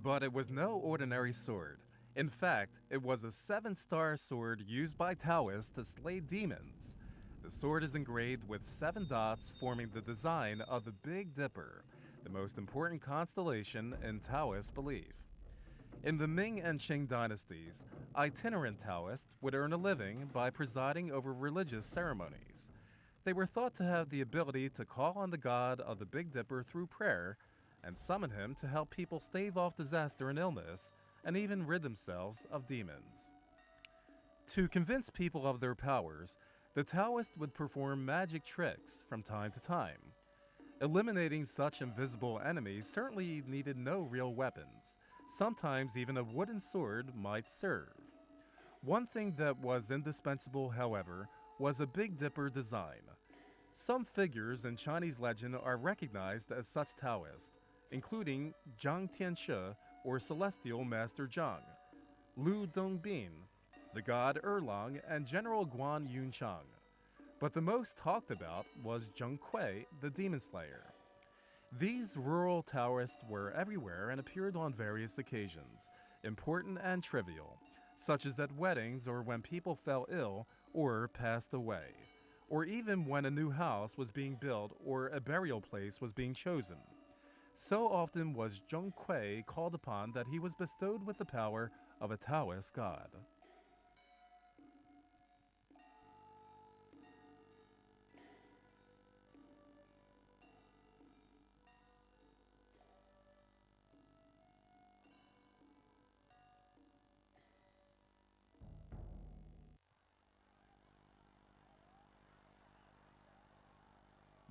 But it was no ordinary sword. In fact, it was a 7-star sword used by Taoists to slay demons. The sword is engraved with 7 dots forming the design of the Big Dipper, the most important constellation in Taoist belief. In the Ming and Qing dynasties, itinerant Taoists would earn a living by presiding over religious ceremonies. They were thought to have the ability to call on the god of the Big Dipper through prayer and summon him to help people stave off disaster and illness, and even rid themselves of demons. To convince people of their powers, the Taoists would perform magic tricks from time to time. Eliminating such invisible enemies certainly needed no real weapons. Sometimes even a wooden sword might serve. One thing that was indispensable, however, was a Big Dipper design. Some figures in Chinese legend are recognized as such Taoists, including Zhang Tianshi, or Celestial Master Zhang, Lu Dongbin, the god Erlang, and General Guan Yunchang. But the most talked about was Zheng Kui, the demon slayer. These rural Taoists were everywhere and appeared on various occasions, important and trivial, such as at weddings or when people fell ill or passed away, or even when a new house was being built or a burial place was being chosen. So often was Zheng Kui called upon that he was bestowed with the power of a Taoist god.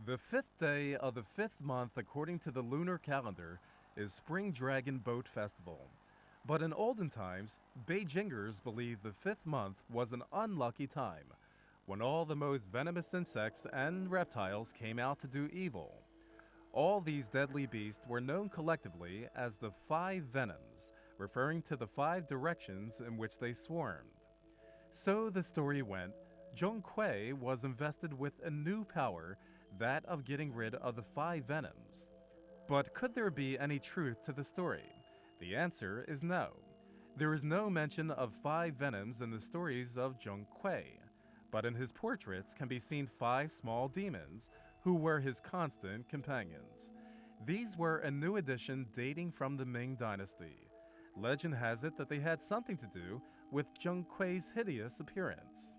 The 5th day of the 5th month according to the lunar calendar is Spring Dragon Boat Festival. But in olden times, Beijingers believed the 5th month was an unlucky time, when all the most venomous insects and reptiles came out to do evil. All these deadly beasts were known collectively as the 5 Venoms, referring to the 5 directions in which they swarmed. So the story went, Zheng Kui was invested with a new power, that of getting rid of the 5 Venoms. But could there be any truth to the story? The answer is no. There is no mention of 5 Venoms in the stories of Zheng Kui, but in his portraits can be seen 5 small demons, who were his constant companions. These were a new addition dating from the Ming Dynasty. Legend has it that they had something to do with Zheng Kui's hideous appearance.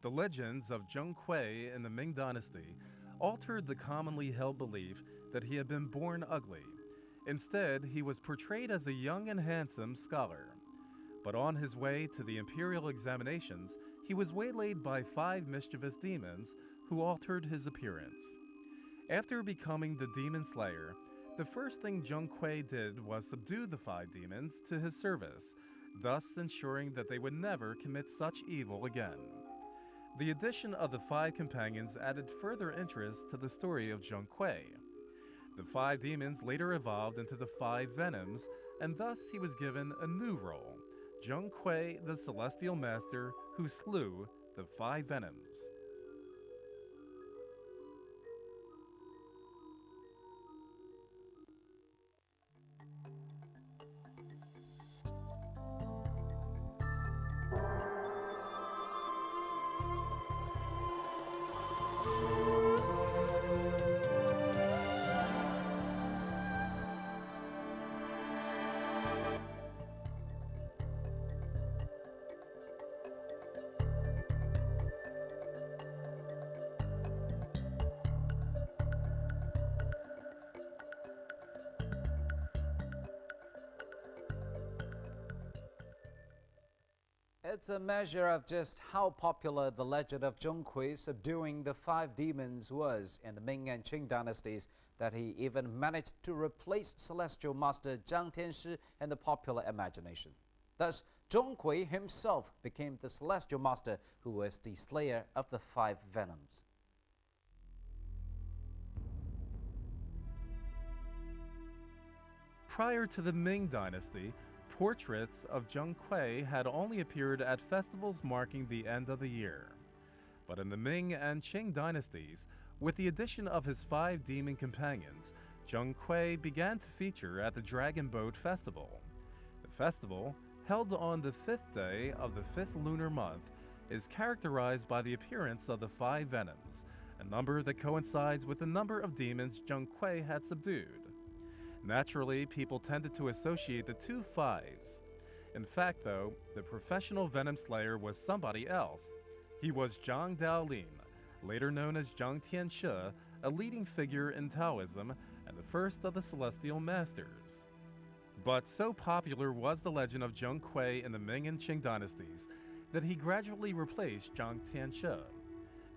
The legends of Zheng Kui in the Ming Dynasty altered the commonly held belief that he had been born ugly. Instead, he was portrayed as a young and handsome scholar. But on his way to the imperial examinations, he was waylaid by 5 mischievous demons who altered his appearance. After becoming the demon slayer, the first thing Zheng Kui did was subdue the 5 demons to his service, thus ensuring that they would never commit such evil again. The addition of the 5 companions added further interest to the story of Zheng Kui. The 5 demons later evolved into the 5 Venoms, and thus he was given a new role, Zheng Kui, the Celestial Master who slew the 5 Venoms. It's a measure of just how popular the legend of Zheng Kui subduing the 5 demons was in the Ming and Qing dynasties that he even managed to replace celestial master Zhang Tianshi in the popular imagination. Thus, Zheng Kui himself became the celestial master who was the slayer of the 5 Venoms. Prior to the Ming Dynasty, portraits of Zheng Kui had only appeared at festivals marking the end of the year. But in the Ming and Qing dynasties, with the addition of his 5 demon companions, Zheng Kui began to feature at the Dragon Boat Festival. The festival, held on the 5th day of the 5th lunar month, is characterized by the appearance of the 5 venoms, a number that coincides with the number of demons Zheng Kui had subdued. Naturally, people tended to associate the 2 fives. In fact, though, the professional venom slayer was somebody else. He was Zhang Daolin, later known as Zhang Tianshi, a leading figure in Taoism and the first of the Celestial Masters. But so popular was the legend of Zheng Kui in the Ming and Qing dynasties that he gradually replaced Zhang Tianshi.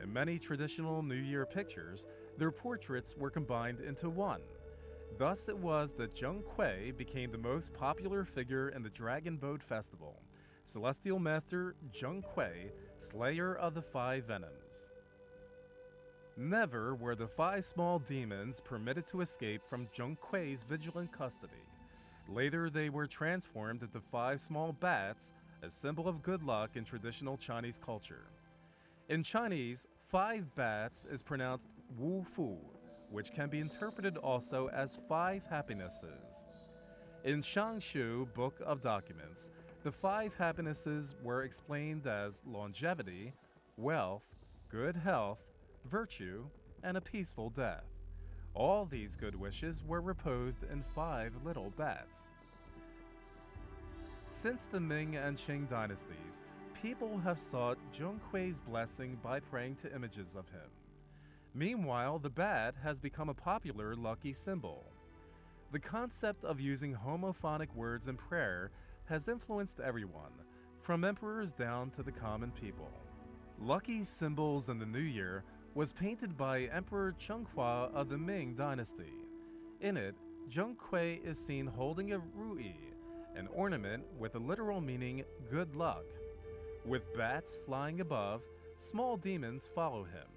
In many traditional New Year pictures, their portraits were combined into one. Thus it was that Zheng Kui became the most popular figure in the Dragon Boat Festival, Celestial Master Zheng Kui, Slayer of the 5 Venoms. Never were the 5 small demons permitted to escape from Zheng Kui's vigilant custody. Later they were transformed into 5 small bats, a symbol of good luck in traditional Chinese culture. In Chinese, 5 bats is pronounced Wu Fu, which can be interpreted also as 5 happinesses. In Shangshu Book of Documents, the 5 happinesses were explained as longevity, wealth, good health, virtue, and a peaceful death. All these good wishes were reposed in 5 little bats. Since the Ming and Qing dynasties, people have sought Zheng Kui's blessing by praying to images of him. Meanwhile, the bat has become a popular lucky symbol. The concept of using homophonic words in prayer has influenced everyone, from emperors down to the common people. Lucky symbols in the New Year was painted by Emperor Chenghua of the Ming Dynasty. In it, Zheng Kui is seen holding a ruyi, an ornament with a literal meaning good luck. With bats flying above, small demons follow him,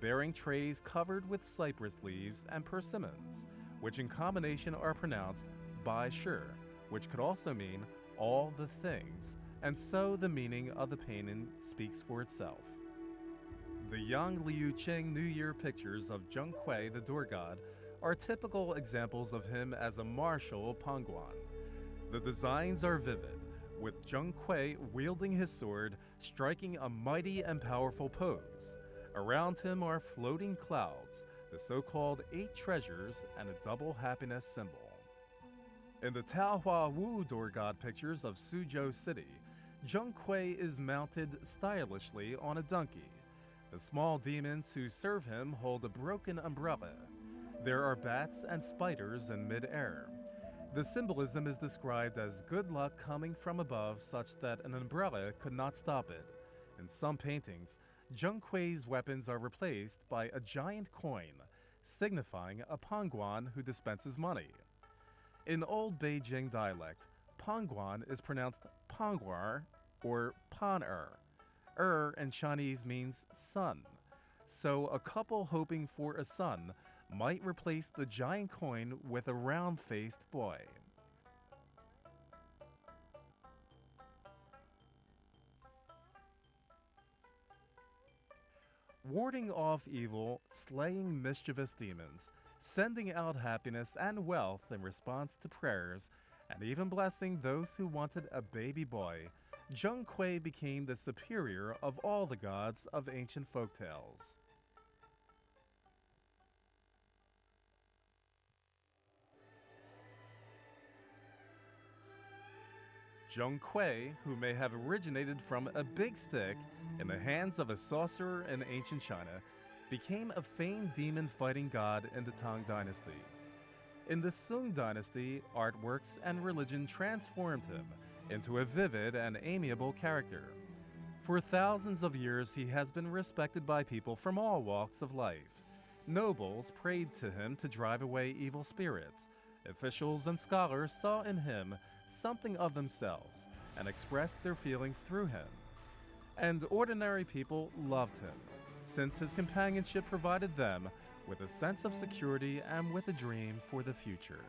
bearing trays covered with cypress leaves and persimmons, which in combination are pronounced Bai Shi, which could also mean all the things, and so the meaning of the painting speaks for itself. The Yang Liu Qing New Year pictures of Zheng Kui, the door god, are typical examples of him as a martial Pangguan. The designs are vivid, with Zheng Kui wielding his sword, striking a mighty and powerful pose. Around him are floating clouds, the so-called 8 treasures, and a double happiness symbol. In the Taohua Wu door god pictures of Suzhou City, Zheng Kui is mounted stylishly on a donkey. The small demons who serve him hold a broken umbrella. There are bats and spiders in mid-air. The symbolism is described as good luck coming from above such that an umbrella could not stop it. In some paintings, Zheng Kui's weapons are replaced by a giant coin, signifying a Pangguan who dispenses money. In Old Beijing dialect, Pangguan is pronounced Pangguar or Pan-er. In Chinese means son, so a couple hoping for a son might replace the giant coin with a round-faced boy. Warding off evil, slaying mischievous demons, sending out happiness and wealth in response to prayers, and even blessing those who wanted a baby boy, Zheng Kui became the superior of all the gods of ancient folktales. Zheng Kui, who may have originated from a big stick in the hands of a sorcerer in ancient China, became a famed demon-fighting god in the Tang Dynasty. In the Sung Dynasty, artworks and religion transformed him into a vivid and amiable character. For thousands of years, he has been respected by people from all walks of life. Nobles prayed to him to drive away evil spirits. Officials and scholars saw in him something of themselves and expressed their feelings through him. And ordinary people loved him, since his companionship provided them with a sense of security and with a dream for the future.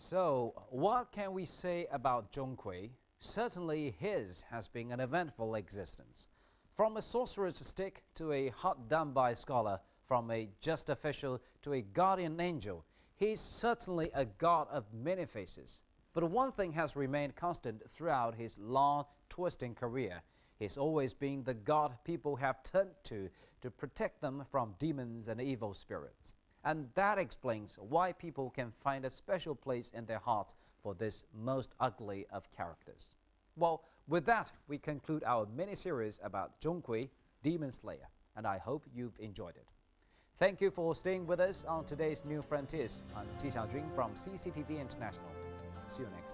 So, what can we say about Zhonghui? Certainly his has been an eventful existence. From a sorcerer's stick to a hot done by scholar, from a just official to a guardian angel, he's certainly a god of many faces. But one thing has remained constant throughout his long, twisting career. He's always been the god people have turned to protect them from demons and evil spirits. And that explains why people can find a special place in their hearts for this most ugly of characters. Well, with that, we conclude our mini-series about Zhonghui, Demon Slayer, and I hope you've enjoyed it. Thank you for staying with us on today's New Frontiers. I'm Ji Xiaojun from CCTV International. See you next time.